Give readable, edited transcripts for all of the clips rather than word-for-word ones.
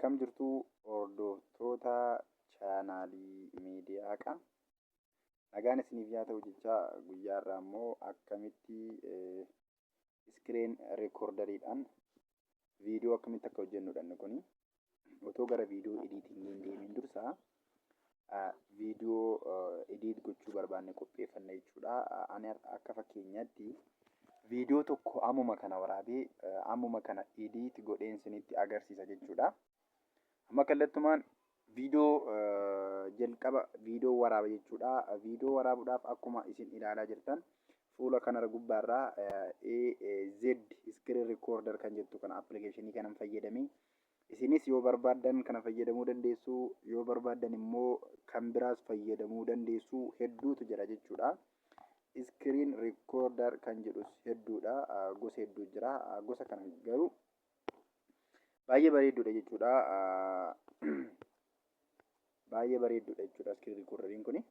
Akkam jirtu hordoftoota chaanaalii miidiyaa. Nagaan isiniif yaa ta'u jecha guyyaa irraa immoo akkamitti iskiriin reekoordariidhaan viidiyoo akkamitti akka hojjennudha kuni. Otoo gara viidiyoo ediitingiin deemin dursa viidiyoo ediit gochuu barbaanne qopheeffanna jechuudha. Ani akka fakkeenyaatti viidiyoo tokko ammuma kana waraabee ammuma kana ediit godheen isinitti agarsiisa jechuudha. Amma kallattumaan viidiyoo jalqaba viidiyoo waraaba jechuudha. Viidiyoo waraabuudhaaf akkuma isin ilaalaa jirtan fuula kanarra gubbaarraa AZ screen recorder kan jettu kana appilikeeshinii kanan fayyadamee isinis yoo barbaadan kana fayyadamuu dandeessu, yoo barbaadan immoo kan biraas fayyadamuu dandeessu. Hedduutu jira jechuudha. Screen recorder kan jedhus hedduudha, gosa hedduu jira. Gosa kana garuu baay'ee bareedduudha jechuudha. Baay'ee bareedduudha jechuudha screen recorderiin kuni.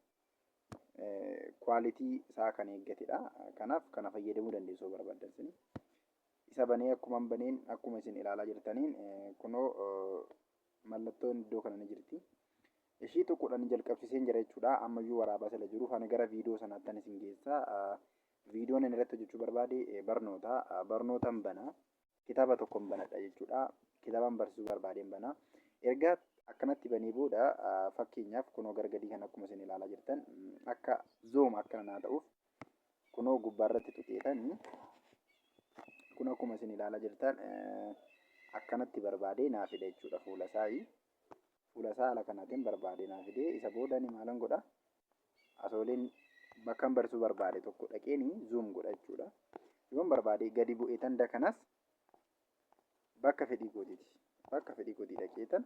Quality isaa kan eeggatedha. Kanaaf kana fayyadamuu dandeessu barbaadan isin. Isa banee akkuma baneen akkuma isin ilaalaa jirtaniin kunoo mallattoon iddoo kana ni jirti. Ishii tokkodhaan jalqabsiiseen jira jechuudha. Ammayyuu waraabaa sila jiruuf ani gara viidiyoo sanaatti isin geessa. Viidiyoon inni irratti hojjechuu barbaade barnootaan bana. Kitaaba tokkoon banadha jechuudha. Kitaabaan barsiisuu barbaadeen bana. Erga akkanatti banee booda fakkeenyaaf kunoo gargadii kan akkuma isin ilaalaa jirtan akka zoom akka nanaa ta'uuf kunoo gubbaarratti tuqeetan kun akkuma isin ilaalaa jirtan akkanatti barbaadee naa fide jechuudha. Fuula isaa haala kanaatiin barbaadee naa fide. Isa booda ni maalan godha asooleen bakka barsiisuu barbaade tokko dhaqeeni zoom godha jechuudha. Yoon barbaade gadi bu'eetan dakanas bakka fedhii gootii dhaqeetan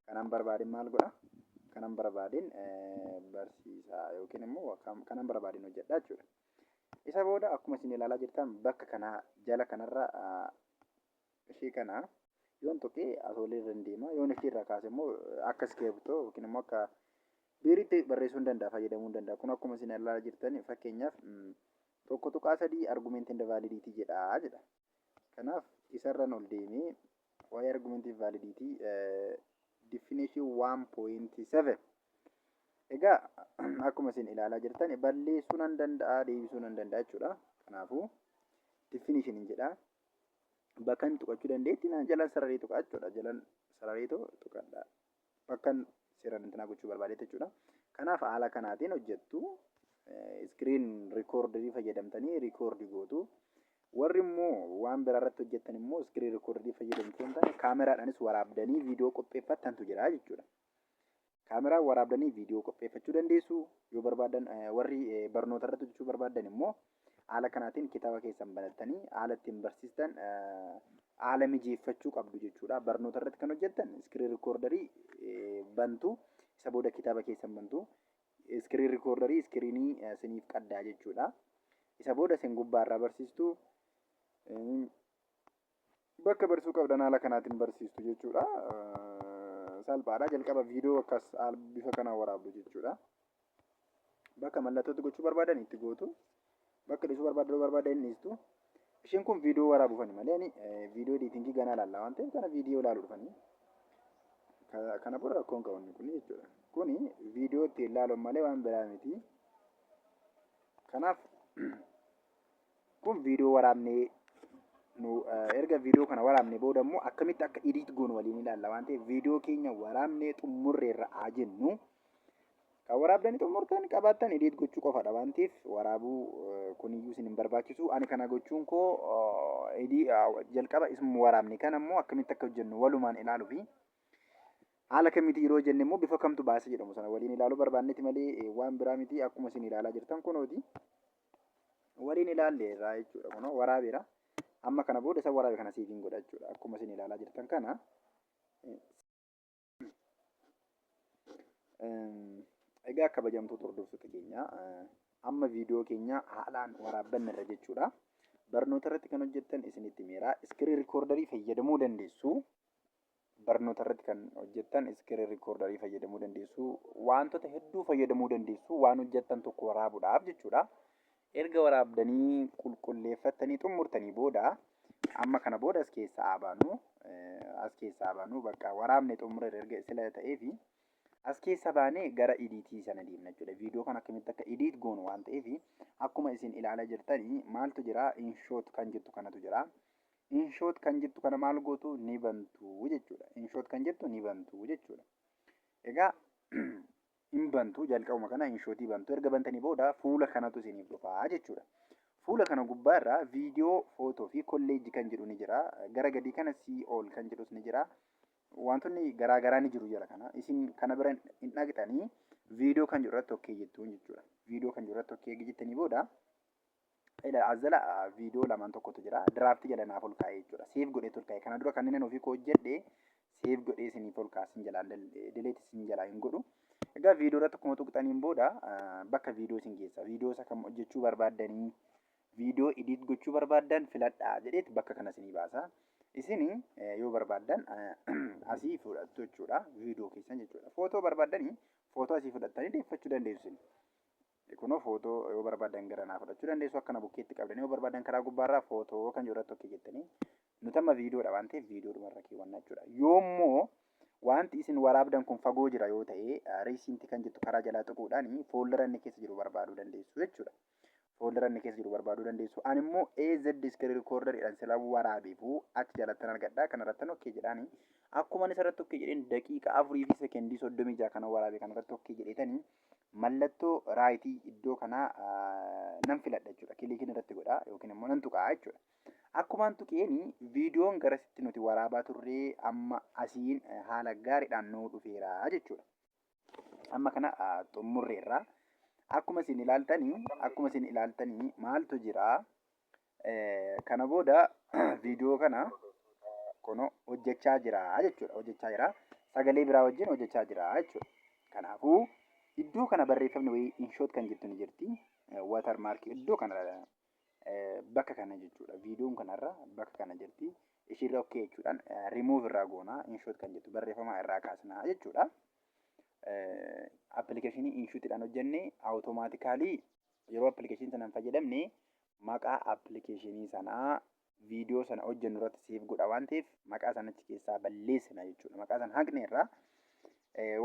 kanan barbaadeen maal godha kanan barbaadeen barsiisaa yookiin immoo kanan barbaadeen hojjedha jechuudha. Isa booda akkuma isin ilaalaa jirtan bakka kana jala kanarra ishee kana yoon tuqee asoolee irra deema. Yoon ishee irraa kaase immoo akka iskeeptoo yookiin immoo akka biiriitti barreessuu hin danda'a, fayyadamuu hin danda'a. Kun akkuma isin ilaalaa jirtan fakkeenyaaf tokko tuqaa sadii argumentii invalidity jedha. Kanaaf isarraan ol deemee waa'ee argumentii invalidity definition 1.7 egaa akkuma isin ilaalaa jirtan balleessuu nan danda'a, deebisuu nan danda'a jechuudha. Kanaafuu definition jedha. Bakkan tuqachuu dandeetti jalan sararee tuqaa jechuudha. Jalan sararee tuqadha. Bakkan seeraan intina gochuu barbaadetti jechuudha. Kanaaf haala kanaatiin hojjettu. Screen recorderii fayyadamtanii record gootu. Warri immoo waan biraa irratti hojjettan immoo screen recorderii fayyadamtuun ta'e kaameraadhaanis waraabdanii viidiyoo qopheeffattantu jira jechuudha. Kaameraa waraabdanii viidiyoo qopheeffachuu dandeessu. Yoo barbaadan warri barnoota irratti hojjechuu barbaadan immoo haala kanaatiin kitaaba keessan banattanii haala ittiin barsiistan haala mijeeffachuu qabdu jechuudha. Barnoota irratti kan hojjettan screen recorderii bantu, isa booda kitaaba keessan bantu. Screen recorderii screenii isiniif qaddaa jechuudha. Isa booda isin gubbaarraa barsiistu. Bakka barsiisuu qabdan haala kanaatiin barsiistu jechuudha. Salphaadha. Jalqaba viidiyoo akkas bifa kanaan waraabdu jechuudha. Bakka mallattootti gochuu barbaadan itti gootu. Bakka dhiisuu barbaadan dhiistu. Isheen kun viidiyoo waraabuufani malee ani viidiyoo ediitingii ganaa ilaallaa waan ta'eef kana viidiyoo ilaaluu dhufanii. Kana booda rakkoon qabu kun jechuudha. Kuni viidiyoo ittiin ilaaluun malee waan biraa miti. Kanaaf kun viidiyoo waraabnee erga viidiyoo kana waraabnee booda immoo akkamitti akka ediit goonu waliin ilaalla waan ta'eef viidiyoo keenya waraabnee xumurreerra haa jennu. Kan waraabdanii xumurtan qabaattan ediit gochuu qofadha waan ta'eef waraabuu kuniyyuu isin hin barbaachisu. Ani kana gochuun koo jalqaba isuma waraabne kana immoo akkamitti akka hojjennu walumaan ilaaluu fi haala kamitti yeroo jenne immoo bifa kamtu baasa jedhamu sana waliin ilaaluu barbaannetti malee waan biraa miti. Akkuma isin ilaalaa jirtan kunooti waliin ilaalleerra jechuudha. Kunoo waraabeera. Amma kana booda isa waraabe kana siifin godha jechuudha. Akkuma isin ilaalaa jirtan kana egaa kabajamtoota hordoftoota keenya amma viidiyoo keenya haalaan waraabbanna irra jechuudha. Barnoota irratti kan hojjettan isinitti meera. Screen recorderii fayyadamuu dandeessu. Barnoota irratti kan hojjettan screen recorderii fayyadamuu dandeessu. Wantoota hedduu fayyadamuu dandeessu waan hojjettan tokko waraabuudhaaf jechuudha. Erga waraabdanii qulqulleeffattanii xumurtanii booda amma kana booda as keessaa baanu as keessaa baanu bakka waraabne xumura erga sila ta'eefi as keessa baanee gara ediitii sana deemna jechuudha. Viidiyoo kan akkamitti akka ediit goonu waan ta'eef akkuma isin ilaalaa jirtanii maaltu jira inshoot kan jettu kanatu jira. Inshoot kan jettu kana maal gootu ni bantu jechuudha. Inshoot kan jettu ni bantu jechuudha. Egaa hin bantu jalqabuma kana inshootii bantu erga bantanii booda fuula kanatu isiniif dhufaa jechuudha. Fuula kana gubbaa irraa viidiyoo, footoo fi kolleejjii kan jedhu ni jira. Gara gadii kana see all kan jedhus ni jira. Wantoonni garaa garaa ni jiru jala kana. Isin kana bira hin dhaqxanii viidiyoo kan jiru irratti okkee jettu jechuudha. Viidiyoo kan jiru irratti okkee jettanii booda azala viidiyoo lamaan tokkotu jira. Diraaftii jala naaf ol kaa'ee jechuudha. Seef godhee ol kaa'ee. Kana dura kanneen ofii koo hojjedhe seef godhee isiniif ol kaasin jalaan dileet isin jalaa hin godhu. Egaa viidiyoo irratti akkuma tuqxaniin booda bakka viidiyoo isin geessa. Viidiyoo isa kam hojjechuu barbaaddanii viidiyoo ediit gochuu barbaaddan filadhaa jedheeti bakka kana isinii baasa. Isin yoo barbaaddan asii fudhattu jechuudha. Viidiyoo keessan jechuudha. Footoo barbaaddanii footoo asii fudhattanii deeffachuu dandeessu isin. Kunoo footoo yoo barbaadan gara naa fudhachuu dandeessu akkana bukkeetti qabdanii yoo barbaadan karaa gubbaarraa footoo kan jiru irratti okkee jettanii nuti amma viidiyoodha waan ta'eef viidiyoo dhumarra keewwannaa jechuudha. Yoommoo wanti isin waraabdan kun fagoo jira yoo ta'e riisiinti kan jettu karaa jalaa tuquudhaan fooldara inni keessa jiru barbaaduu dandeessu jechuudha. Fooldara inni keessa jiru barbaaduu dandeessu. Ani immoo AZ screen recorder jedhan sila waraabeefu achi jalattan argadhaa kanarrattan okkee jedhaanii akkuma inni sarratti okkee jedheen daqiiqa 4 fi sekendii 36 kana waraabe kanarratti okkee jedheetanii mallattoo raayitii iddoo kanaa nan filadha jechuudha. Kiliikiin irratti godhaa yookiin immoo nan tuqaa jechuudha. Akkumaan tuqeeni viidiyoon garasitti nuti waraabaa turree amma asiin haala gaariidhaan nuu dhufeera jechuudha. Amma kana xumurreerra. Akkuma isin ilaaltanii maaltu jira? Kana booda viidiyoo kana kuno hojjechaa jira jechuudha. Hojjechaa jira. Sagalee biraa wajjin hojjechaa jira jechuudha. Kanaafuu iddoo kana barreeffamni wayii inshoot kan jettu ni jirti. Watermark iddoo kana bakka kana jechuudha. Viidiyoon kanarra bakka kana jirti. Ishirra okkee jechuudhaan remove irraa goona inshoot kan jettu barreeffama irraa kaasnaa jechuudha. Appilikeeshinii inshuutiidhaan hojjenne awutomaatikaalii yeroo appilikeeshinii sanaan fayyadamne maqaa appilikeeshinii sanaa viidiyoo sana hojjennu irratti seef godha waan ta'eef maqaa sanachi keessaa balleessina jechuudha. Maqaa sana haqneerra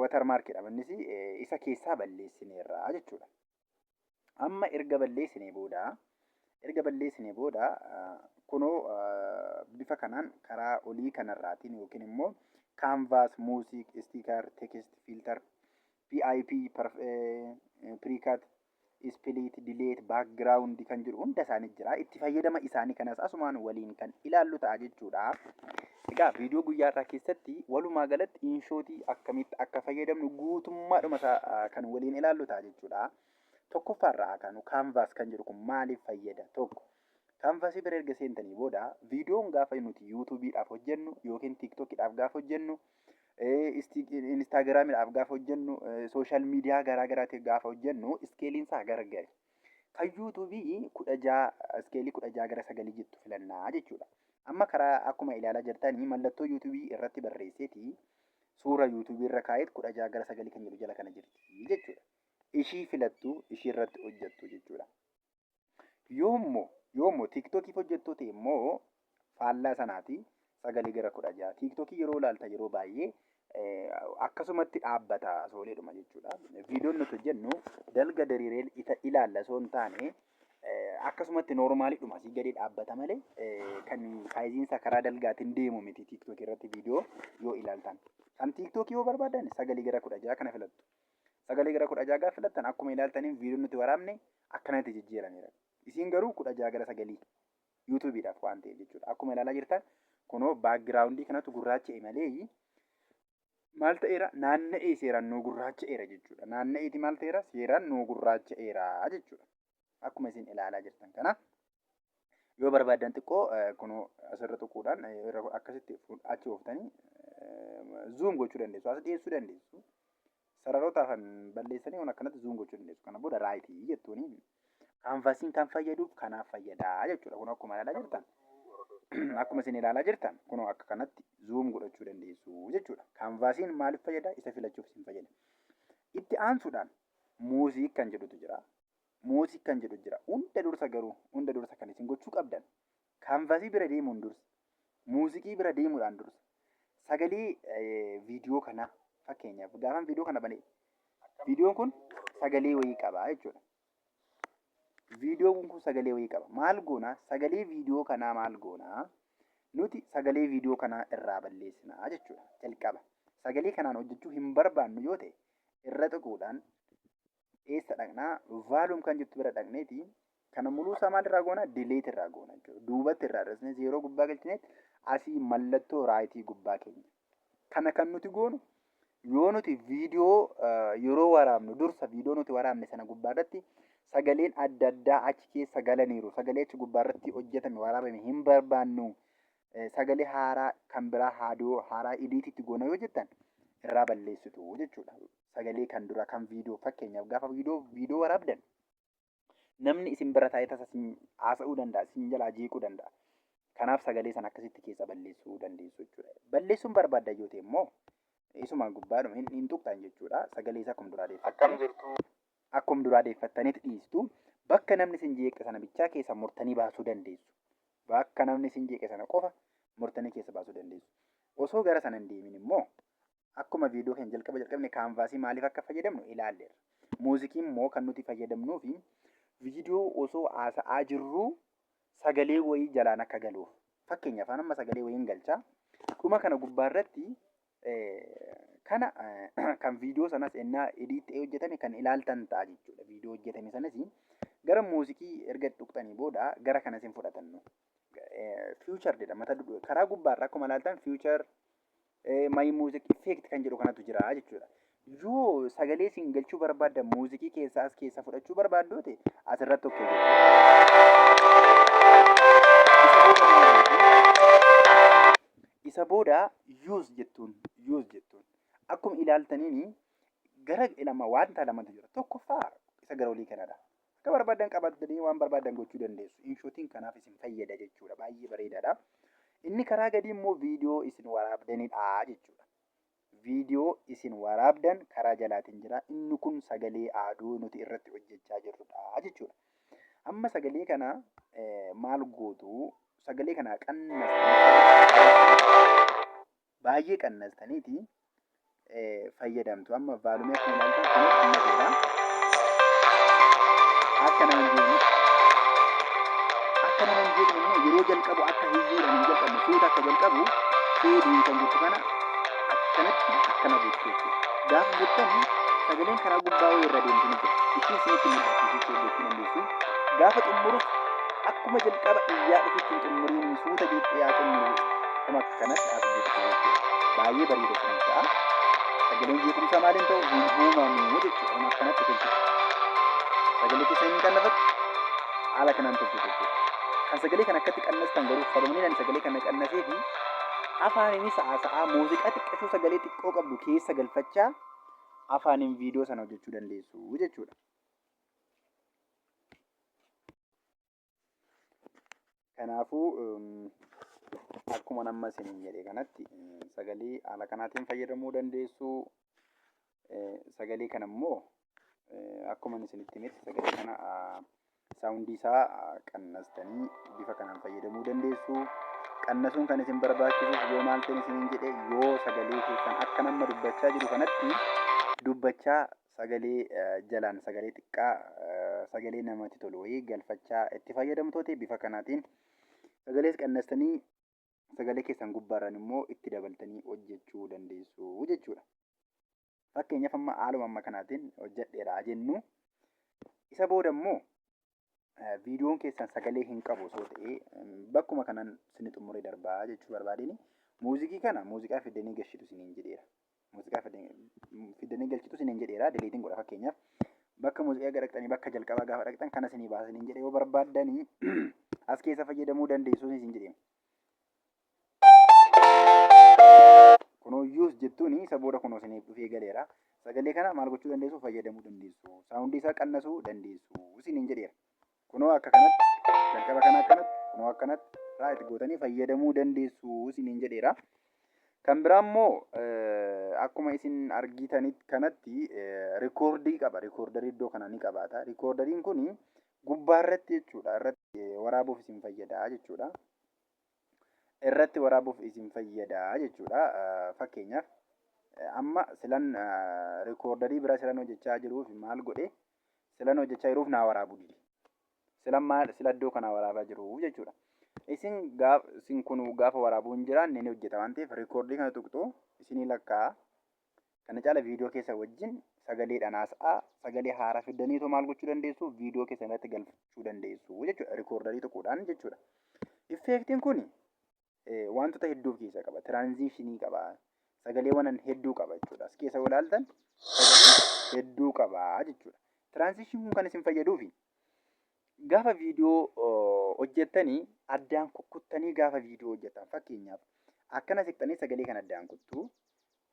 watermarkidha innis isa keessaa balleessineerra jechuudha. Amma erga balleessinee booda kunoo bifa kanaan karaa olii kanarraatiin yookiin immoo canvas, music, sticker, text, filter, PIP, precut, split, delete, background kan jiru hunda isaanii jira. Itti fayyadama isaanii kanas asumaan waliin kan ilaallu ta'a jechuudha. Egaa viidiyoo guyyaarraa keessatti walumaa galatti inshootii akkamitti akka fayyadamnu guutummaadhuma isaa kan waliin ilaallu ta'a jechuudha. Tokkoffaarraa kaanu canvas kan jedhu kun maaliif fayyada? Tokko canvasii bira erga seentanii booda viidiyoon gaafa nuti yuutuubiidhaaf hojjennu yookiin tiiktookidhaaf gaafa hojjennu instaagiraamiidhaaf gaafa hojjennu sooshaal miidiyaa garaa garaatiif gaafa hojjennu iskeeliin isaa garagari. Kan yuutuubii 16 iskeelii 16 gara 9 jettu filannaa jechuudha. Amma karaa akkuma ilaalaa jirtanii mallattoo yuutuubii irratti barreesseeti suura yuutuubii irra kaa'eet 16 gara 9 kan jedhu jala kana jirti jechuudha. Ishii filattu ishii irratti hojjettu jechuudha. Yoommoo tiiktookiif hojjettu ta'e immoo faallaa sanaati 9 gara 16. Tiiktookii yeroo ilaalta yeroo baay'ee akkasumatti dhaabbata sooleedhuma jechuudha. Viidiyoon nuti hojjennu dalga diriiree ilaalla osoo hin taane akkasumatti noormaaliidhuma asii gadi dhaabbata malee kan saayiziinsa karaa dalgaatiin deemu miti tiiktookii irratti viidiyoo yoo ilaaltan. Kan tiiktookii yoo barbaadan 9 gara 16 kana filattu. 9 gara 16 gaafa filattan akkuma ilaaltaniin viidiyoon nuti waraabne akkanatti jijjiiraniira. Isiin garuu 16 gara 9 yuutuubiidhaaf waan ta'eef jechuudha. Akkuma ilaalaa jirtan kunoo baakgiraawundii kanatu gurraacha'e malee maal ta'eera naanna'ee seeraan nuu gurraacha'eera jechuudha. Naanna'eeti maal ta'eera seeraan nuu gurraacha'eera jechuudha. Akkuma isin ilaalaa jirtan kana yoo barbaadan xiqqoo kunoo asirra tuquudhaan akkasitti achi ooftanii zoom gochuu dandeessu. As dhiyeessuu dandeessu. Sararoota balleessanii waan akkanatti zoom gochuu dandeessu. Kana booda raayitii jettuuni kaanvaasiin kan fayyaduuf kanaaf fayyadaa jechuudha. Kun akkuma ilaalaa jirtan. Akkuma isin ilaalaa jirtan kun akka kanatti zoom godhachuu dandeessu jechuudha. Kaanvaasiin maaliif fayyada? Isa filachuuf isin fayyada. Itti aansuudhaan muuziik kan jedhutu jira. Muuziik kan jedhu jira. Hunda dursa kan isin gochuu qabdan kaanvaasii bira deemuun dursa. Muuziqii bira deemuudhaan dursa. sagalee viidiyoo kana fakkeenyaaf gaafan viidiyoo kana bane viidiyoon kun sagalee wayii qaba jechuudha. Viidiyoon kun sagalee wayii qaba. Maal goona? Sagalee viidiyoo kanaa maal goona? Nuti sagalee viidiyoo kanaa irraa balleessinaa jechuudha. Jalqaba sagalee kanaan hojjechuu hin barbaannu yoo ta'e irra tuquudhaan eessa dhaqnaa? Vaalum kan jettu bira dhaqneeti kana muluu isaa maal irraa goona? Dileet irraa goona jechuudha. Duubatti irraa dhabsinees yeroo gubbaa galchineet asii mallattoo raayitii gubbaa keenya. Kana kan nuti goonu yoo nuti viidiyoo yeroo waraabnu dursa viidiyoo nuti waraabne sana gubbaarratti sagaleen adda addaa achi keessa galaniiru. Sagalee achi gubbaarratti hojjetame waraabame hin barbaannu. Sagalee haaraa kan biraa haaraa idiititti goona yoo jettan irraa balleessitu jechuudha. Sagalee kan dura kan viidiyoo fakkeenyaaf gaafa viidiyoo waraabdan namni isin bira taa'ee tasa isin haasa'uu danda'a, isin jalaa jeequu danda'a. Kanaaf sagalee sana akkasitti keessa balleessuu dandeessu jechuudha. Balleessuun barbaadda yoo ta'e immoo isuma gubbaadhuma hin tuqxan jechuudha. Sagalee isaa akkuma duraa deeffattaniit dhiistu. Bakka namni isin jeeqe sana bichaa keessa murtanii baasuu dandeessu. Bakka namni isin jeeqe sana qofa murtanii keessa baasuu dandeessu. Osoo gara sana hin deemin immoo akkuma viidiyoo keenya jalqabne kaanvaasii maaliif akka fayyadamnu ilaalleerra. Muuzikiin immoo kan nuti fayyadamnuu fi viidiyoo osoo haasa'aa jirruu sagalee wayii jalaan akka galuuf. Fakkeenyaaf amma sagalee wayiin galchaa. Dhuma kana gubbaarratti kana kan viidiyoo sanas ennaa ediitti hojjetame kan ilaaltan ta'a jechuudha. Viidiyoo hojjetame sanas gara muuziqii erga tuqxanii booda gara kanas hin fudhatannu. Future jedha mata duree karaa gubbaarra akkuma ilaaltan future my music effect kan jedhu kanatu jira jechuudha. Yoo sagalee isin galchuu barbaaddan muuziqii keessaa as keessa fudhachuu barbaaddu ta'e asirratti okkee isa booda use jettuun akkuma ilaaltaniin gara wanta lamatu jira. Tokkoffaa isa gara olii kanadha. Akka barbaadan qabatanii waan barbaadan gochuu dandeessu. Inshootiin kanaaf isin fayyada jechuudha. Baay'ee bareedaadha. Inni karaa gadii immoo viidiyoo isin waraabdanidha jechuudha. Viidiyoo isin waraabdan karaa jalaatiin jira. Inni kun sagalee aaduu nuti irratti hojjechaa jirrudha jechuudha. Amma sagalee kana maal gootu? Sagalee kana baay'ee qannastaniiti fayyadamtu. Amma vaalumee akkuma ilaaltan kun qannaseera. Akka nama hin jeeqne immoo yeroo jalqabu akka hiyyeedhaan hin jalqabne fuuta akka jalqabu feediin kan jettu kana akkanatti akkana gochuu jechuudha. Gaafa jettani sagaleen karaa gubbaa wayii irra deemtu ni jira. Isheen isinitti mul'atu gochuu dandeessu. Gaafa xumurus akkuma jalqaba iyyaa dhufutti hin xumuriin suuta jettee yaa xumuru kuma akkanatti as jettee baay'ee bareeda kan ta'a. Sagaleen jeequmsaa maaliin ta'u hin uumamu jechuudha. Kun akkanatti tolchu. Sagalee keessa hin qannafatu haala kanaan tolchu jechuudha. Kan sagalee kana akkatti qannastan garuu sababni ani sagalee kana qannasee fi afaaninis haasa'aa muuziqaa xiqqashuu sagalee xiqqoo qabdu keessa galfachaa afaaniin viidiyoo sana hojjechuu dandeessu jechuudha. Kanaafuu akkuma nama isiniin jedhe kanatti sagalee haala kanaatiin fayyadamuu dandeessu. Sagalee kana immoo akkuma isinitti himetti sagalee kana saawundii isaa qannastanii bifa kanaan fayyadamuu dandeessu. Qannasuun kan isin barbaachisuuf yoo maal ta'e isiniin jedhe yoo sagalee keessan akka nama dubbachaa jiru kanatti dubbachaa sagalee jalaan sagalee xiqqaa sagalee namatti tolu wayii galfachaa itti fayyadamtoota bifa kanaatiin sagalees qannastanii sagalee keessan gubbaarraan immoo itti dabaltanii hojjechuu dandeessu jechuudha. Fakkeenyaaf amma haaluma amma kanaatiin hojjedheera jennu isa booda immoo viidiyoon keessan sagalee hin qabu osoo ta'e bakkuma kanaan isin xumuree darbaa jechuu barbaadeni muuziqii kana muuziqaa fidanii galchitu isiniin jedheera. Muuziqaa fidanii galchitu isiniin jedheera. Dileetiin godha fakkeenyaaf bakka muuziqaa dhaqxanii bakka jalqabaa gaafa dhaqxan kana isinii baasanii jedhe yoo barbaaddanii as keessa fayyadamuu dandeessu isin jedheema. Kunoo yuus jettuun isa booda kunoo isiniif dhufee galeera. Sagalee kana maal gochuu dandeessu? Fayyadamuu dandeessu. Saawundii isaa qannasuu dandeessu isiniin jedheera. Kunoo akka kanatti jalqaba kana akkanatti kunoo akkanatti raayit gootanii fayyadamuu dandeessu isiniin jedheera. Kan biraa immoo akkuma isin argitanitti kanatti rikoordii qaba. Rikoordarii iddoo kana ni qabaata. Rikoordariin kun gubbaa irratti jechuudha. Irratti waraabuuf isin fayyada jechuudha. irratti waraabuuf isin fayyada jechuudha. Fakkeenyaaf amma silan rikoordarii bira silan hojjechaa jiruuf maal godhe silan hojjechaa jiruuf naa waraabuu dide. Silan maal sila iddoo kanaa waraabaa jiru jechuudha. Isin kun gaafa waraabuu hin jiraanne ni hojjeta waan ta'eef rikoordii kana tuqxu isinii lakkaa'a. Kana caala viidiyoo keessa wajjin sagaleedhaan haasa'aa sagalee haaraa fiddaniitoo maal gochuu dandeessu viidiyoo keessa irratti galfachuu dandeessu jechuudha. Rikoordarii tuquudhaan jechuudha. Effeektiin kun wantoota hedduu of keessaa qaba. Tiraanziishinii qaba. Sagaleewwan hedduu qaba jechuudha. As keessa ilaaltan sagalee hedduu qaba jechuudha. Tiraanziishinii kun kan isin fayyaduufi gaafa viidiyoo hojjettanii addaan kukkuttanii gaafa viidiyoo hojjettan fakkeenyaaf akkana siqxanii sagalee kan addaan kuttu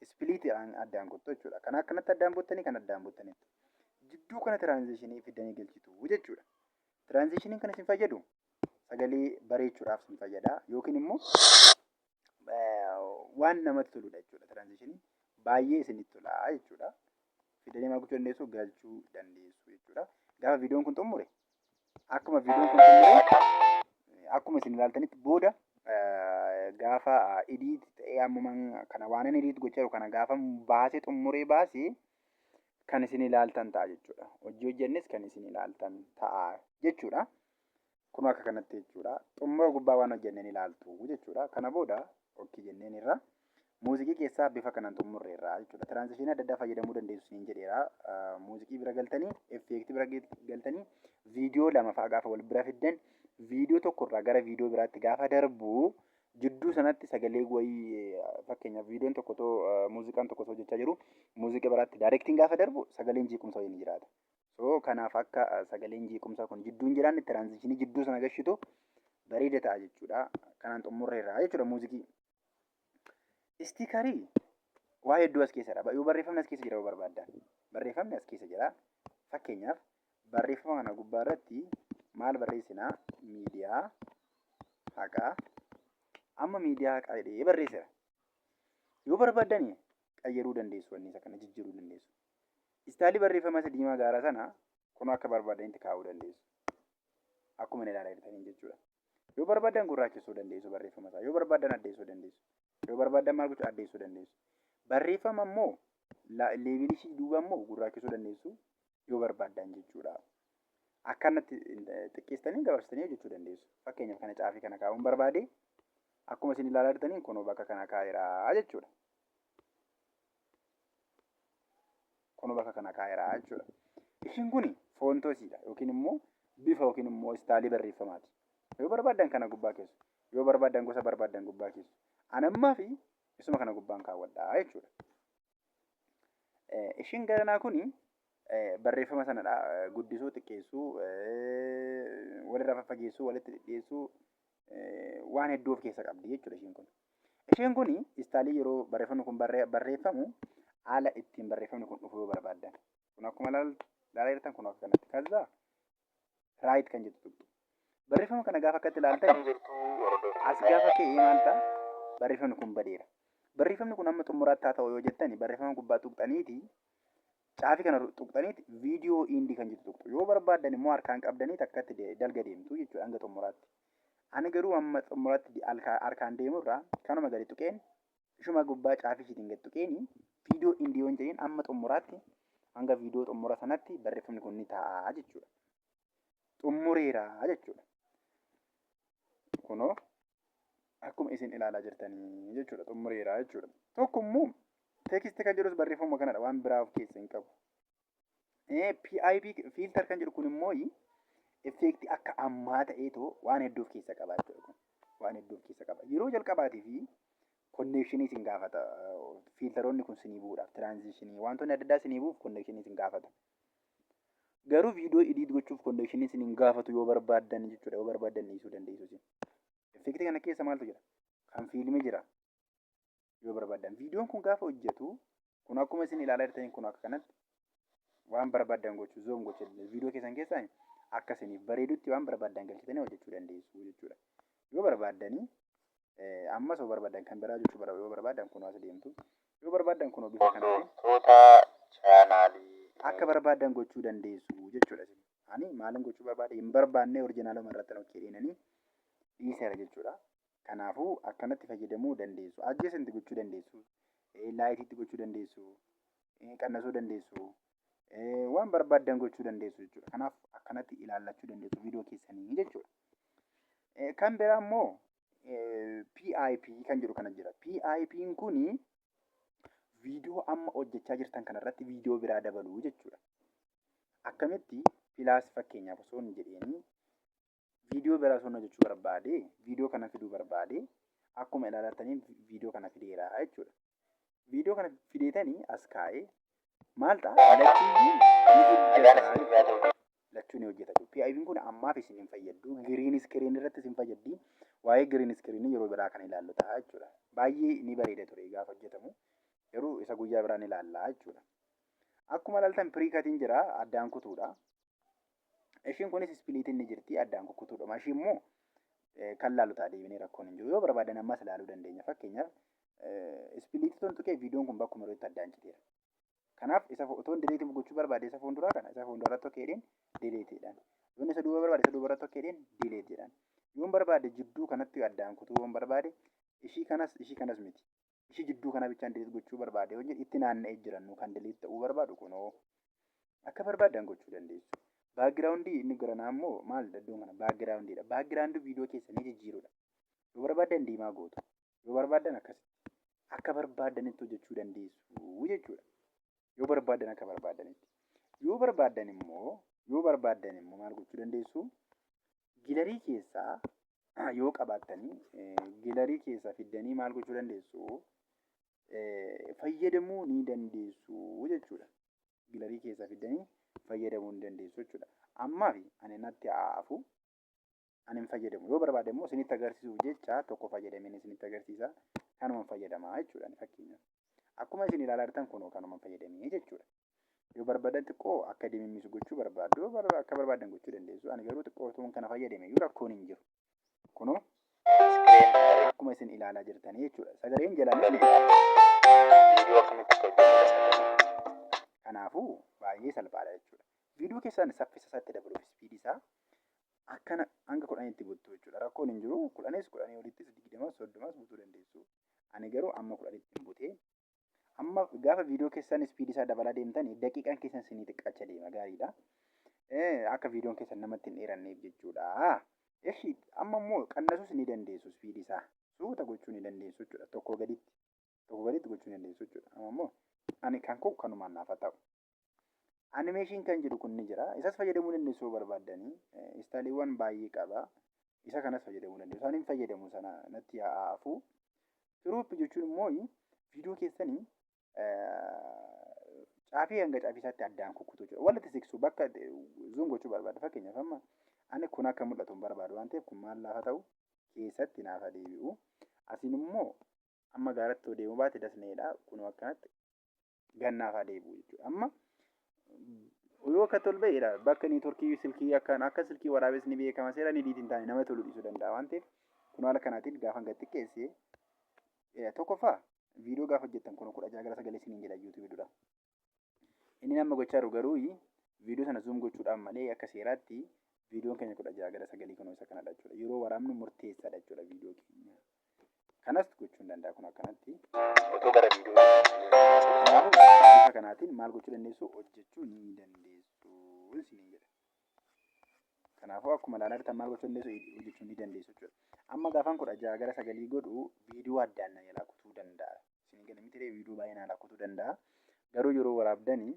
ispiliitiidhaan addaan kuttu jechuudha. Kan akkanatti addaan buttanii kan addaan buttanitti jidduu kana tiraanziishinii fiddanii galchitu jechuudha. Tiraanziishiniin kan isin fayyadu sagalee bareechuudhaaf isin fayyada yookiin immoo waan namatti toludha jechuudha. Tiraanziishiniin baay'ee isinitti tola jechuudha. Fiddanii maal gochuu dandeessu galchuu dandeessu jechuudha. Gaafa viidiyoon kun xumure akkuma viidiyoon kun xumure akkuma isin ilaaltanitti booda gaafa idiit ta'ee ammumaan kana waan inni idiit gochaa jiru kana gaafa baasee xumuree baasee kan isin ilaaltan ta'a jechuudha. Hojii hojjennes kan isin ilaaltan ta'a jechuudha. Kun akka kanatti jechuudha. Xumura gubbaa waan hojjenneen ilaaltu jechuudha. Kana booda okkii jenneen irra muuziqii keessaa bifa kanaan xumurre irraa jechuudha. Tiraanziishinii adda addaa fayyadamuu dandeessu siin jedheera. Muuziqii bira galtanii, effeektii bira galtanii, viidiyoo lama fa'aa gaafa wal bira fiddan, viidiyoo tokkorraa gara viidiyoo biraatti gaafa darbu jidduu sanatti sagalee wayii fakkeenyaaf viidiyoon tokko muuziqaan tokko hojjechaa jiru muuziqaa biraatti daayirektiin gaafa darbu sagaleen jeequmsa wayii ni jiraata. So kanaaf akka sagaleen jeequmsaa kun jidduu hin jiraanne tiraanziishinii jidduu sana gashitu bareeda ta'a jechuudha. Kanaan xumurre irraa jechuudha muuziqii. Istiikarii waa hedduu as keessa jira. Yoo barreeffamni as keessa jira yoo barbaaddan. Barreeffamni as keessa jira. Fakkeenyaaf barreeffama kana gubbaa irratti maal barreessinaa? Miidiyaa haqaa. Amma miidiyaa haqaa jedhee barreessira. Yoo barbaaddan qayyaruu dandeessu wanni isa kana jijjiiruu dandeessu. Istaalii barreeffama isa diimaa gaara sana kun akka barbaadanitti kaa'uu dandeessu. Akkuma ilaalaa jirtanii jechuudha. Yoo barbaaddan gurraachessuu dandeessu barreeffama isaa. Yoo barbaaddan addeessuu dandeessu. Yoo barbaaddan maal gochuu addeessuu dandeessu. Barreeffama immoo leebilishii duuba immoo gurraachessuu dandeessu yoo barbaaddan jechuudha. Akkanatti xiqqeessitanii gabaabsitanii hojjechuu dandeessu. Fakkeenyaaf kana caafii kana kaa'uun barbaade akkuma isin ilaalaa jirtanii kunoo bakka kana kaa'eera jechuudha. Kunoo bakka kana kaa'eera jechuudha. Ishiin kuni foontoosiidha yookiin immoo bifa yookiin immoo istaalii barreeffamaati. Yoo barbaaddan kana gubbaa keessu. Yoo barbaaddan gosa barbaaddan gubbaa keessu. Anammaa fi isuma kana gubbaan kaawwadhaa jechuudha. Ishiin garanaa kuni barreeffama sanadha. Guddisuu, xiqqeessuu, walirraa faffageessuu, walitti dhidhiyeessuu waan hedduu of keessa qabdi jechuudha ishiin kun. Ishiin kuni istaalii yeroo barreeffamni kun barreeffamu haala ittiin barreeffamni kun dhufu yoo barbaaddan. Kun akkuma ilaalaa jirtan kun akka kanatti. Kaza raayit kan jettu tuqxu. Barreeffama kana gaafa akkatti ilaaltan as gaafa ka'ee maal ta'a? Barreeffamni kun badeera. Barreeffamni kun amma xumuraatti haa ta'u yoo jettani barreeffama gubbaa tuqxaniiti caafii kana tuqxaniiti viidiyoo indii kan jettu tuqxu. Yoo barbaaddan immoo harkaan qabdaniiti akkatti dalga deemtu jechuudha hanga xumuraatti. Ani garuu amma xumuraatti harkaan deemurraa kanuma gadi tuqeen ishuma gubbaa caafii ishiitiin gadi tuqeeni viidiyoo indii yoo hin jedhin amma xumuraatti hanga viidiyoo xumura sanatti barreeffamni kun ni ta'a jechuudha. Xumureera jechuudha. Kunoo akkuma isin ilaalaa jirtanii jechuudha. Xumureera jechuudha. Tokko immoo teekistii kan jedhus barreeffama kanadha waan biraa of keessa hin qabu. PIP filter kan jedhu kun immoo effeektii akka ammaa ta'eetoo waan hedduu of keessa qaba jechuudha. Waan hedduu of keessa qaba. Yeroo jalqabaatii fi konnekshinii isin gaafata. Filteroonni kun sinii bu'uudhaaf tiraanziishinii wantoonni adda addaa sinii bu'uuf konnekshinii isin gaafata. Garuu viidiyoo idiit gochuuf konnekshinii isin hin gaafatu yoo barbaaddan jechuudha. Yoo barbaaddan dhiisuu dandeessu. Effeektii kana keessa maaltu jira? Kan fiilmii jira. Yoo barbaaddan viidiyoon kun gaafa hojjetu kun akkuma isin ilaalaa jirtanii kun akka kanatti waan barbaaddan gochuu zoom gochuu viidiyoo keessan keessaa akka isiniif bareedutti waan barbaaddan galchitanii hojjechuu dandeessu jechuudha. Yoo barbaaddan ammas yoo barbaaddan kan biraa jechuu yoo barbaaddan kun as deemtu yoo barbaaddan kun bifa kanatti akka barbaaddan gochuu dandeessu jechuudha. Ani maalin gochuu barbaade hin barbaanne oriijinaaluma irratti okkee dhiinanii dhiiseera jechuudha. Kanaafuu akkanatti fayyadamuu dandeessu. Adjacent gochuu dandeessu. Laayitiitti gochuu dandeessu. Qannasuu dandeessu. Waan barbaaddan gochuu dandeessu jechuudha. Kanaaf akkanatti ilaallachuu dandeessu viidiyoo keessanii jechuudha. Kan biraa immoo PIP kan jedhu kana jira. PIP'n kuni viidiyoo amma hojjechaa jirtan kanarratti viidiyoo biraa dabaluu jechuudha. Akkamitti pilaas fakkeenyaaf osoo hin jedheenii viidiyoo biraa osoo hojjechuu barbaade viidiyoo kana fiduu barbaade akkuma ilaalataniin viidiyoo kana fideera jechuudha. Viidiyoo kana fideetanii as kaa'ee maal ta'a lachuu ni hojjeta. PIP'n kun ammaaf isin hin fayyaddu. Giriin iskiriin irratti isin fayyaddi. Waa'ee giriin iskiriinii yeroo biraa kana ilaallu ta'a jechuudha. Baay'ee ni bareeda ture gaafa hojjetamu. Yeroo isa guyyaa biraan ilaallaa jechuudha. Akkuma ilaaltan piriikatiin jira addaan kutuudha. Ishiin kunis ispiliitiin ni jirti addaan kukutuudha. Ishii immoo kan laalu ta'a deebinee rakkoon hin jiru. Yoo barbaadan ammas ilaaluu dandeenya. Fakkeenyaaf ispiliitii ton tuqee viidiyoon kun bakkuma yerootti addaan citeera. Kanaaf isa otoon dileetii gochuu barbaade isa fuulduraa kana isa fuulduratti tokkeedhaan dileetiidhaan. Yoon isa duuba barbaade isa duubarratti tokkeedhaan dileetiidhaan. Yoon barbaade jidduu kanatti addaan kutuu yoon barbaade ishii kanas miti. Ishii jidduu kana bichaan dileet gochuu barbaade hojii itti naanna'ee jirannu kan dileet ta'uu barbaadu kunoo akka barbaadan gochuu dandeessu. Baagiraawundii inni garanaa immoo maal iddoon kana baagiraawundiidha. Baagiraawundii viidiyoo keessanii jijjiirudha. Yoo barbaadan diimaa gootu. Yoo barbaadan akkasitti akka barbaadanitti hojjechuu dandeessu jechuudha. Yoo barbaadan akka barbaadanitti. Yoo barbaadan immoo maal gochuu dandeessu? Gilarii keessaa yoo qabaattanii gilarii keessaa fiddanii maal gochuu dandeessu? Fayyadamuu ni dandeessu jechuudha. Gilarii keessaa fiddanii fayyadamuu ni dandeessu jechuudha. Ammaaf ani natti haafu ani hin fayyadamu. Yoo barbaade immoo isinitti agarsiisuuf jecha tokko fayyadameen isinitti agarsiisa. Kanuma fayyadamaa jechuudha fakkeenyaaf. Akkuma isin ilaalaa jirtan kunoo kanuma fayyadamee jechuudha. Yoo barbaadan xiqqoo akka dimimmisu gochuu barbaaddu akka barbaadan gochuu dandeessu. Ani garuu xiqqoo osoo kana fayyadame iyyuu rakkoon hin jiru. Kunoo akkuma isin ilaalaa jirtan jechuudha. Sagaleen jalaan kanaafuu baay'ee salphaadha jechuudha. Viidiyoo keessaan saffisa isaatti dabaluuf ispiidii isaa akkana hanga 10tti buttu jechuudha. Rakkoon hin jiru. 10 olittis 20 30 butuu dandeessu. Ani garuu amma 10tti butee amma gaafa viidiyoo keessan ispiidii isaa dabalaa deemtanii daqiiqaan keessan isinii xiqqaachaa deema gaariidha. Akka viidiyoon keessan namatti hin dheeranneef jechuudha. Eshi amma immoo qannasuus ni dandeessu ispiidii isaa. Suuta gochuu ni dandeessu jechuudha. Tokko gaditti gochuu ni dandeessu jechuudha. Amma immoo ani kan koo kanumaan naaf ta'u. Animeeshin kan jedhu kun ni jira. Isas fayyadamuu dandeessu barbaaddanii. Istaaliiwwan baay'ee qaba. Isa kanas fayyadamuu dandeessu. Ani hin fayyadamu sana natti haafu. Firuup jechuun immoo viidiyoo keessanii caafii hanga caafii isaatti addaan kukkutu jechuudha. Walitti siqsu bakka zuum gochuu barbaada. Fakkeenyaaf amma ani kun akka mul'atu hin barbaadu waan ta'eef kun maal laafa ta'u keessatti naaf deebi'u. Asiin immoo amma gaaratti yoo deemu baate dasneedha. Kun akkanatti gannaaf deebi'u jechuudha. Amma yoo akka tolbeedha bakka niitoorkii silkii akka silkii waraabes ni beekama seera ni diitiin taane nama tolu dhiisuu danda'a waan ta'eef kun haala kanaatiin gaafa gatti keessee tokkoffaa viidiyoo gaafa hojjettan kun 16:9 isiniin jedha YouTube dura. Inni nama gochaa jiru garuu viidiyoo sana zoom gochuudhaan malee akka seeraatti viidiyoon keenya 16:9 kun isa kanadha jechuudha. Yeroo waraabnu murteessaadha jechuudha viidiyoo keenya. Kanas gochuu hin danda'a kun akkanatti. Otoo gara viidiyoo bifa kanaatiin maal gochuu dandeessu hojjechuu ni dandeessu isiniin jedha. Kanaafuu akkuma ilaalaa jirtan maal gochuu dandeessu hojjechuu ni dandeessu jechuudha. Amma gaafan 16:9 godhu viidiyoo addaan na jalaa kutuu danda'a. Isiniin gala miti viidiyoo baay'ee na kutuu danda'a. Garuu yeroo waraabdanii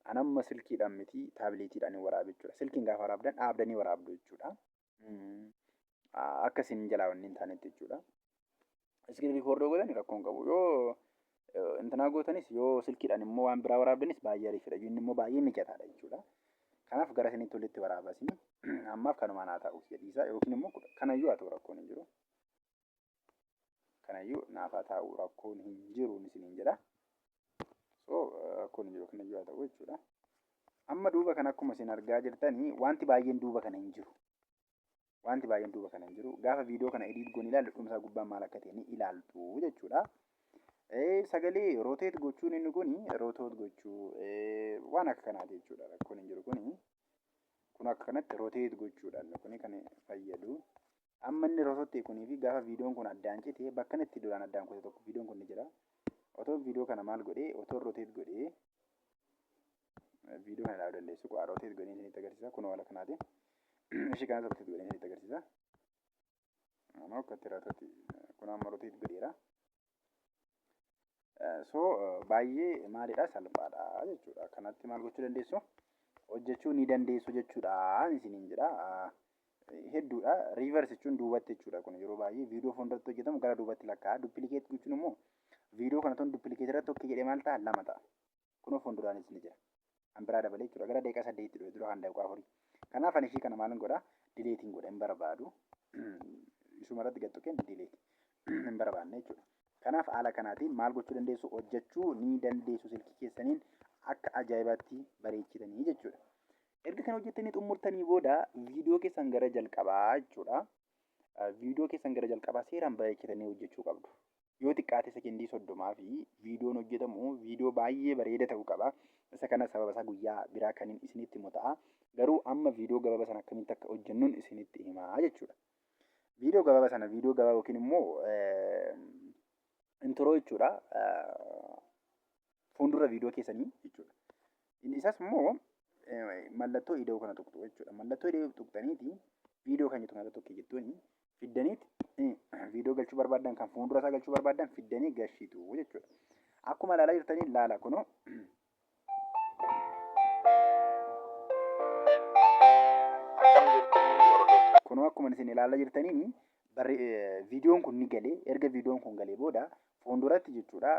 anamma silkiidhaan miti taabileetiidhaan waraabu jechuudha. Silkiin gaafa waraabdan dhaabdanii waraabdu jechuudha. Akka isin jalaa wanni hin taanetti jechuudha. Iskiriin riikoordoo godhani rakkoon qabu. Yoo intanaa gootanis yoo silkiidhaan immoo waan biraa waraabdanis baay'ee ariifadha. Inni immoo baay'ee mijataadha jechuudha. Kanaaf gara isinitti walitti waraabasin ammaaf kanumaan haa ta'u jedhiisa yookiin immoo kanayyuu haa ta'u rakkoon hin jiru. Kanayyuu naaf haa ta'u rakkoon hin jiru isiniin jedha. Rakkoon hin jiru kanayyuu haa ta'u jechuudha. Amma duuba kan akkuma isin argaa jirtanii wanti baay'een duuba kana hin jiru. Gaafa viidiyoo kana edit goon ilaallu dhumsaa gubbaan maal akka ta'e ni ilaaltu jechuudha. Sagalee rooteet gochuun inni kun rooteet gochuu waan akka kanaati jechuudha. Rakkoon hin jiru kun akka kanatti rooteet gochuudhaan kun kan fayyadu. Amma inni rototti kunii fi gaafa viidiyoon kun addaan cite bakka itti duraan addaan kute tokko viidiyoon kun ni jira. Otoo viidiyoo kana maal godhee otoo roteet godhee viidiyoo kana ilaaluu dandeessu. Qo'aa roteet godhee isinitti agarsiisa. Kunoo haala kanaati. Ishii kanas roteet godhee isinitti agarsiisa. Amma akkatti roteetti kun amma roteet godheera. Baay'ee maalidha salphaadha jechuudha. Kanatti maal gochuu dandeessu? Hojjechuu ni dandeessu jechuudha isiniin jedha. Hedduudha. Reverse jechuun duubatti jechuudha. Kun yeroo baay'ee viidiyoo fuulduratti hojjetamu gara duubatti lakkaa'a. Dupilikeet gochuun immoo viidiyoo kana toon dupilikeet irratti tokko jedhee maal ta'a? 2 ta'a. Kunoo fuulduraanis ni jira. Kan biraa dabalee jechuudha. Gara daqiiqaa 8 dura kan daqiiqaa 4. Kanaaf ani ishii kana maalin godha? Dileetiin godha hin barbaadu. Isuma irratti gad tuqeen dileet hin barbaanne jechuudha. Kanaaf haala kanaatiin maal gochuu dandeessu? Hojjechuu ni dandeessu silkii keessaniin akka ajaa'ibaatti bareechitanii jechuudha. Erga kana hojjettanii xumurtanii booda viidiyoo keessan gara jalqabaa jechuudha. Viidiyoo keessan gara jalqabaa seeraan bareechitanii hojjechuu qabdu. Yoo xiqqaate sekendii 30 fi viidiyoon hojjetamu viidiyoo baay'ee bareeda ta'uu qaba. Isa kana sababa isaa guyyaa biraa kaniin isinitti himu ta'a. Garuu amma viidiyoo gabaabaa sana akkamitti akka hojjennuun isinitti himaa jechuudha. Viidiyoo gabaabaa sana viidiyoo gabaabaa yookiin immoo introo jechuudha. Fuuldura viidiyoo keessanii jechuudha. Isas immoo mallattoo ida'uu kana tuqxu jechuudha. Mallattoo ida'uu tuqxaniiti viidiyoo kan jettu kana tokko jettuuni fiddaniiti viidiyoo galchuu barbaadan kan fuuldura isaa galchuu barbaadan fiddanii gashiitu jechuudha. Akkuma ilaalaa jirtanii ilaala kunoo. Kunoo akkuma isin ilaalaa jirtanii viidiyoon kun ni galee erga viidiyoon kun galee booda fuulduratti jechuudha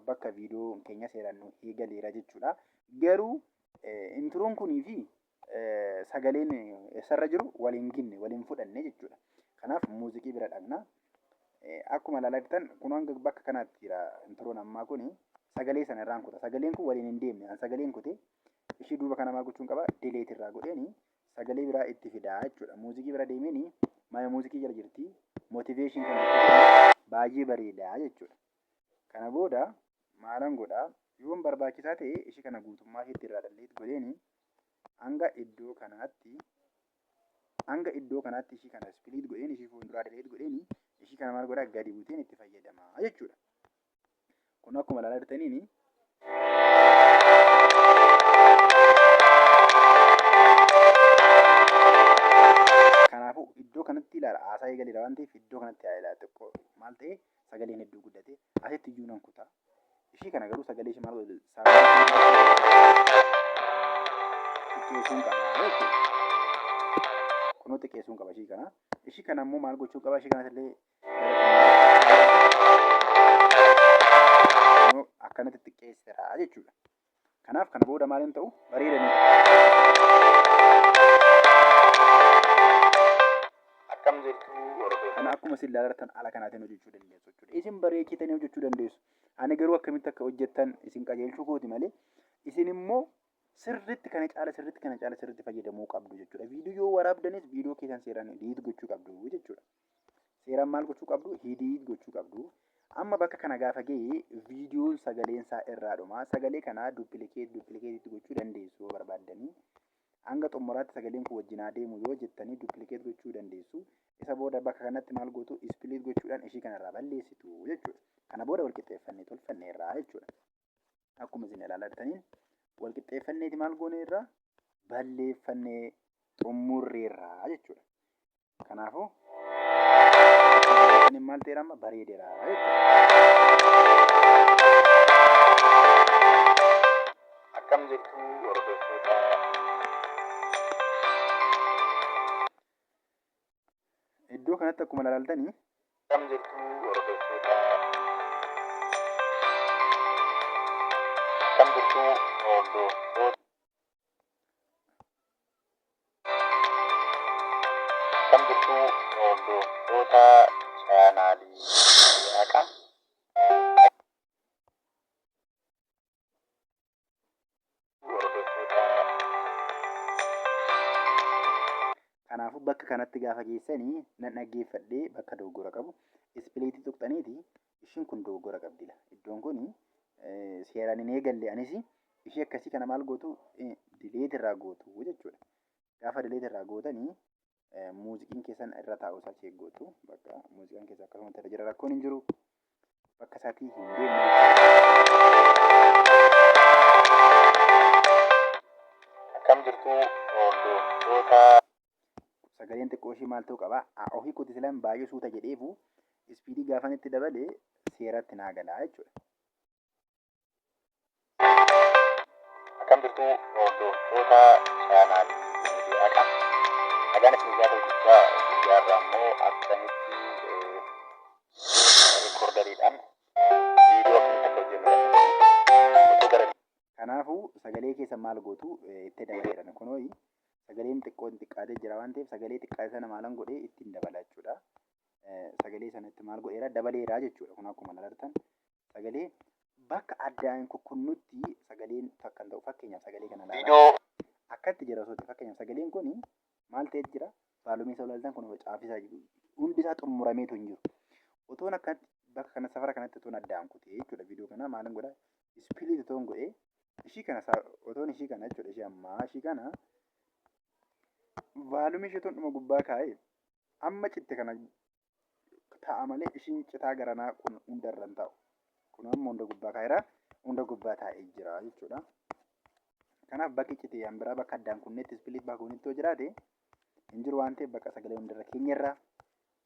bakka viidiyoo keenya seeraan nu eegaleera jechuudha. Garuu introon kunii fi sagaleen eessarra jiru waliin ginne waliin fudhanne jechuudha. Kanaaf muuziqii bira dhaqna. Akkuma ilaalaa jirtan kun hanga bakka kanaatti jira introon ammaa kuni sagalee sana irraan kuta. Sagaleen kun waliin hin deemne sagaleen kute ishii duuba kana maal gochuun qaba? Dileet irraa godheeni sagalee biraa itti fidaa jechuudha. Muuziqii bira deemeni maaya muuziqii jala jirti. Motiveeshin kan baay'ee bareedaa jechuudha. Kana booda maalan godhaa? Yoon barbaachisaa ta'e ishii kana guutummaa isheetti irraa dhalleet godheeni hanga iddoo kanaatti ishii kana spiliit godheen ishii fuulduraa dhalleet godheeni ishii kana maal godhaa? Gadi buuteen itti fayyadamaa jechuudha. Kun akkuma ilaalaa jirtaniini kanaafuu iddoo kanatti ilaala haasaa eegaleera waan ta'eef iddoo kanatti ilaala xiqqoo maal ta'e sagaleen hedduu guddate asitti iyyuu nan kutaa. Ishii kana garuu sagalee ishii maal godhu xiqqeessuun qaba jechuudha. Kunoo xiqqeessuun qaba ishii kana. Ishii kana immoo maal gochuu qaba? Ishii kanas illee akkanatti xiqqeessera jechuudha. Kanaaf kana booda maal hin ta'u? Bareedanii akkam jettu kana akkuma isin ilaaltan haala kanaatiin hojjechuu dandeessu jechuudha. Isin bareechitanii hojjechuu dandeessu. Ani garuu akkamitti akka hojjettan isin qajeelchuu kooti malee isin immoo sirriitti kana caala sirriitti fayyadamuu qabdu jechuudha. Viidiyoo waraabdanis viidiyoo keessan seeraan hidiit gochuu qabdu jechuudha. Seeraan maal gochuu qabdu? Hidiit gochuu qabdu. Amma bakka kana gaafa ga'e viidiyoon sagaleen isaa irraa dhuma. Sagalee kana dupilikeetitti gochuu dandeessu yoo barbaaddanii. Hanga xumuraatti sagaleen kun wajjin adeemu yoo jettanii dupilikeet gochuu dandeessu. Isa booda bakka kanatti maal gootu? Ispiliit gochuudhaan ishii kanarraa balleessitu jechuudha. Kana booda walqixxeeffannee tolfannee irraa jechuudha. Akkuma isin ilaalaa jirtaniin walqixxeeffanneeti maal goone irraa? Balleeffannee xumurree irraa jechuudha. Kanaafuu maal ta'eera amma bareedeera jechuudha. Akkam jettu hordoftoota. Iddoo kanatti akkuma ilaaltanii akkam jettu hordoftoota. Akkam jettu hordoftoota. Akkam jettu hordoftoota chaanaalii Haqaa. Kanaafuu bakka kanatti gaafa geessanii nan dhaggeeffadhee bakka dogoggora qabu ispiliitii tuqxaniiti ishiin kun dogoggora qabdila. Iddoon kun seeraan hin eegalle anis ishee akkasii kana maal gootu dileet irraa gootu jechuudha. Gaafa dileet irraa gootanii muuziqiin keessan irra taa'u isaa cheeggootu bakka muuziqaan keessa akkasumatti irra jira rakkoon hin jiru bakka isaatii hin deemne. Akkam jirtu hordoftoota sagaleen xiqqoo ishii maal ta'uu qaba ofii qotisalaan baay'ee suuta jedheefu ispiidii gaafan itti dabalee seeratti naa galaa jechuudha. Akkam jirtu hordoftoota chaanaalii miidiyaa qaba. Nagaan isin guyyaa tokkichaa guyyaarraa immoo akkamitti riikoordariidhaan viidiyoo akkamitti akka hojjennu. Kanaafuu sagalee keessa maal gootu itti dabaleedha. Kunooyi sagaleen xiqqoon xiqqaatee jira waan ta'eef sagalee xiqqaa sana maalan godhee ittiin dabala jechuudha. Sagalee sanatti maal godheera dabaleeraa jechuudha. Kun akkuma agartan sagalee bakka addaan kukkunnutti sagaleen kan ta'u fakkeenyaaf sagalee kana ilaalaa akkatti jira osoo fakkeenyaaf sagaleen kun maal ta'ee jira baalumee isa ilaaltan kun caafisaa jiru hundi isaa xummurameetu hin jiru. Otoon akkatti bakka kana safara kanatti otoon addaan kutee jechuudha viidiyoo kana maalan godhaa ispiliit otoon godhee ishii kana otoon ishii kana jechuudha ishii ammaa ishii kana baalumee ishee otoon dhuma gubbaa kaa'ee amma citte kana ta'a malee ishiin citaa garanaa kun hundarra hin taa'u. Kun amma hunda gubbaa kaa'eera hunda gubbaa taa'ee jira jechuudha. Kanaaf bakki citee yan biraa bakka addaan kunnetti ispiliit bakka kunitti yoo jiraate hin jiru waan ta'eef bakka sagalee hundarra keenyarra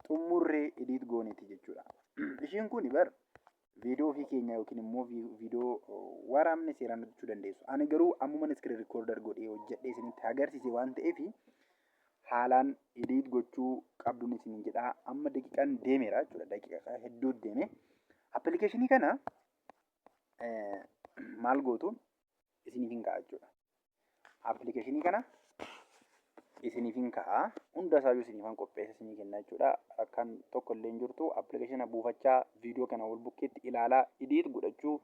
xummurree ediit gooneeti jechuudha. Ishiin kun bar viidiyoo ofii keenya yookiin immoo viidiyoo waraabne seeraan hojjechuu dandeessu. Ani garuu ammuman iskiriin rikoordar godhee hojjedhee isinitti agarsiise waan ta'eef haalaan ediit gochuu qabduun isiniin jedhaa amma daqiiqaan deemeera jechuudha. Daqiiqaa hedduutu deeme. Appilikeeshinii kana maal gootu isiniif hin ka'a jechuudha. Appilikeeshinii kana isiniif hin ka'a hunda isaayyuu isiniifan qopheessa isinii kenna jechuudha. Kan tokko illee hin jirtu appilikeeshina buufachaa viidiyoo kana wal bukkeetti ilaalaa ediit godhachuu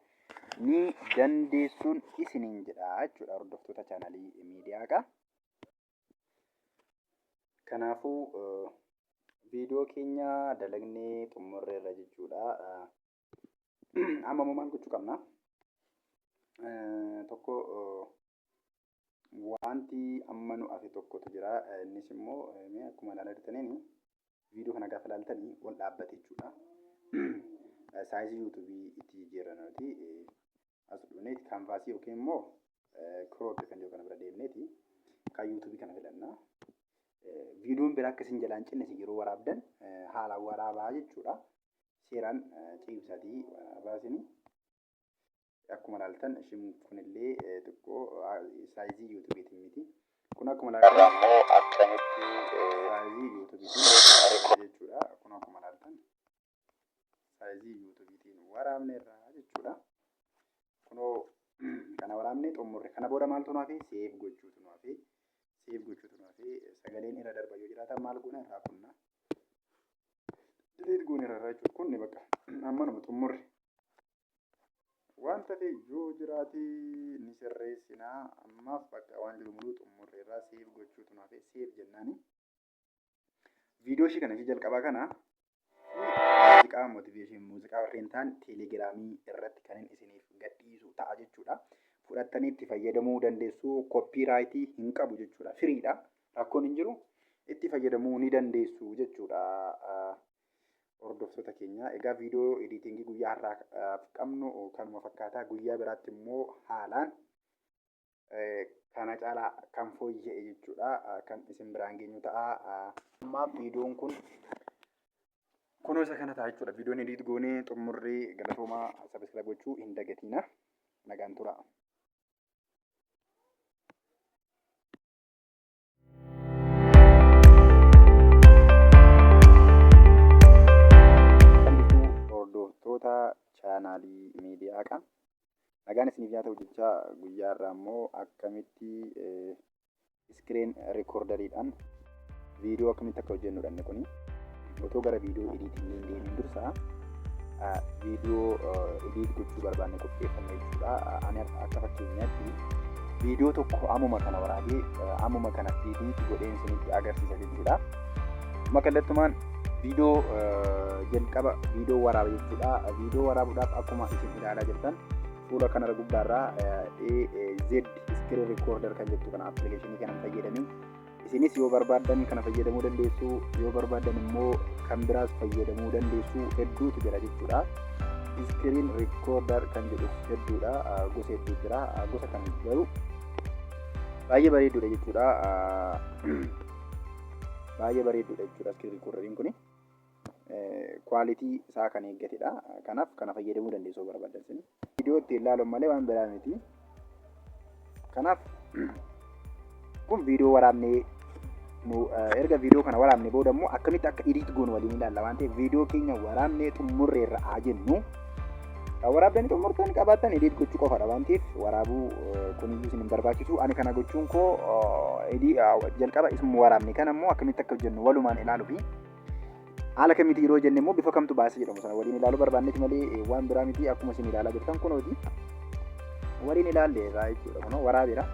ni dandeessuun isiniin jedha jechuudha hordoftoota chaanaalii miidiyaa qaba. Kanaafuu viidiyoo keenya dalagnee xumurreerra jechuudha. Amma maal gochuu qabna? Tokko wanti amma nu afe tokkotu jira. Innis immoo akkuma ilaalaa jirtaniin viidiyoo kana gaafa ilaaltanii wal dhaabbate jechuudha. Saayizii yuutuubii itti jijjiirrannuti as dhufneeti kaanvaasii yookiin immoo kirooppii kan jiru kana bira deemneeti kan yuutuubii kana filanna. Viidiyoon biraa akkasiin jalaan cinne yeroo waraabdan haala waraabaa jechuudha. Seeraan ciibsatii baasini akkuma ilaaltan ishiin kunillee xiqqoo saayizii yuutuubiitiin miti. Kun akkuma ilaaltan immoo akkamitti saayizii yuutuubiitiin jechuudha. Kun akkuma ilaaltan saayizii yuutuubiitiin waraabneerra jechuudha. Kunoo kana waraabnee xumurre. Kana booda maaltu nu hafe seef gochuutu nu hafe. Seef gochuutu nu hafe sagaleen irra darba yoo jiraatan maal goona irraa kunna. Ediit goone irraa jechuudha. Kunni bakka amma nama xumurre. Wanta ta'e yoo jiraate ni sirreessinaa. Ammaaf bakka waan jiru muluu xumurre irraa seef gochuutu nu hafe. Seef jennaani. Viidiyoo ishii kana ishii jalqabaa kana muuziqaa motiveeshin muuziqaa warreen ta'an teelegiraamii irratti kan isiniif gadhiisu ta'a jechuudha. Fudhattanii itti fayyadamuu dandeessu. Koppiraayitii hin qabu jechuudha. Firiidha. Rakkoon hin jiru. Itti fayyadamuu ni dandeessu jechuudha. Hordoftoota keenya egaa viidiyoo ediitingii guyyaa har'aa qabnu kanuma fakkaataa guyyaa biraatti immoo haalaan kana caalaa kan fooyya'e jechuudha. Kan isin biraan geenyu ta'a. Amma viidiyoon kun kunoo isa kana ta'a jechuudha. Viidiyoon ediit goonee xumurree galatoomaa sabiskiraayib gochuu hin dagatina. Nagaan tura. Hordoftoota chaanaalii miidiyaa qaba. Nagaan isiniif yaa ta'u jecha guyyaa irraa immoo akkamitti iskiriin rikoordariidhaan viidiyoo akkamitti akka hojjennudha inni kuni. Otoo gara viidiyoo ediitingii hin deemin dursa viidiyoo ediit gochuu barbaanne qopheeffanne jechuudha. Ani akka fakkeenyaatti viidiyoo tokko ammuma kana waraabee ammuma kana ediit godheen isinitti agarsiisa jechuudha. Makallattumaan viidiyoo jalqaba viidiyoo waraaba jechuudha. Viidiyoo waraabuudhaaf akkuma isin ilaalaa jirtan fuula kanarra gubbaarraa AZ screen recorder kan jettu kana appilikeeshinii kana fayyadamee isinis yoo barbaadan kana fayyadamuu dandeessu, yoo barbaadan immoo kan biraas fayyadamuu dandeessu. Hedduutu jira jechuudha. Screen recorder kan jedhu hedduudha, gosa hedduu jira. Gosa kan garuu baay'ee bareedudha jechuudha. Baay'ee bareedudha jechuudha screen recorderiin kuni. Quality isaa kan eeggatedha. Kanaaf kana fayyadamuu dandeessu yoo barbaadan isin. Viidiyoo ittiin ilaaluun malee waan biraa miti. Kanaaf kun viidiyoo waraabnee erga viidiyoo kana waraabnee booda immoo akkamitti akka edit goonu waliin ilaalla waan ta'eef viidiyoo keenya waraabnee xumurreerra haa jennu. Waraabdanii xumurtanii qabaattan edit gochuu qofaadha waan ta'eef waraabuu kuniyyuu isin hin barbaachisu. Ani kana gochuun koo jalqaba isuma waraabne kana immoo akkamitti akka hojjennu walumaan ilaaluu fi haala kamitti yeroo jenne immoo bifa kamtu baasee jedhamu sana waliin ilaaluu barbaanneeti malee waan biraa miti. Akkuma isin ilaalaa jirtan kun hojii waliin ilaalleerra jechuudha. Kunoo waraabeera.